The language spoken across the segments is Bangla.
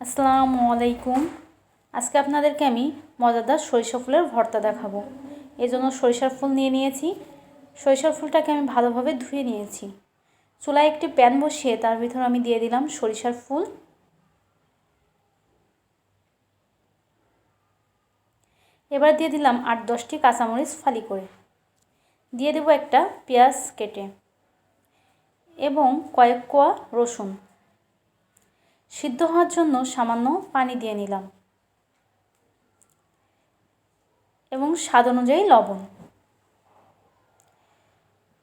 আসসালামু আলাইকুম। আজকে আপনাদেরকে আমি মজাদার সরিষা ফুলের ভর্তা দেখাবো। এজন্য সরিষার ফুল নিয়ে নিয়েছি। সরিষার ফুলটাকে আমি ভালোভাবে ধুয়ে নিয়েছি। চুলায় একটি প্যান বসিয়ে তার ভিতর আমি দিয়ে দিলাম সরিষার ফুল। এবার দিয়ে দিলাম ৮-১০টি কাঁচামরিচ ফালি করে। দিয়ে দেব একটা পেঁয়াজ কেটে এবং কয়েক কোয়া রসুন। সিদ্ধ হওয়ার জন্য সামান্য পানি দিয়ে নিলাম এবং স্বাদ অনুযায়ী লবণ।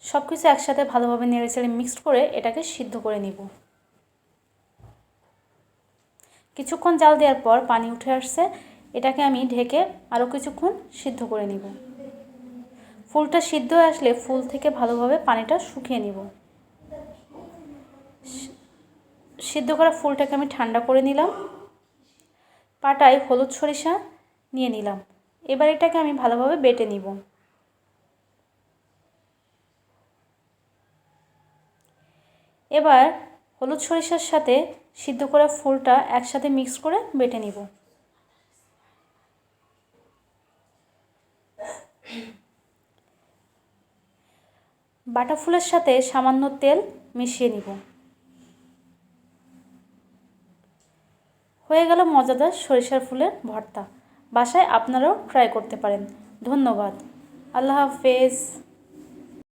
সব কিছু একসাথে ভালোভাবে নেড়েচেড়ে মিক্সড করে এটাকে সিদ্ধ করে নিব। কিছুক্ষণ জাল দেওয়ার পর পানি উঠে আসছে। এটাকে আমি ঢেকে আরও কিছুক্ষণ সিদ্ধ করে নিব। ফুলটা সিদ্ধ হয়ে আসলে ফুল থেকে ভালোভাবে পানিটা শুকিয়ে নিব। সিদ্ধ করা ফুলটাকে আমি ঠান্ডা করে নিলাম। পাটায় হলুদ সরিষা নিয়ে নিলাম। এবার এটাকে আমি ভালোভাবে বেটে নিব। এবার হলুদ সরিষার সাথে সিদ্ধ করা ফুলটা একসাথে মিক্স করে বেটে নিব। বাটা ফুলের সাথে সামান্য তেল মিশিয়ে নিব। হয়ে গেল মজাদার সরিষার ফুলের ভর্তা। বাসায় আপনারাও ট্রাই করতে পারেন। ধন্যবাদ। আল্লাহ হাফেজ।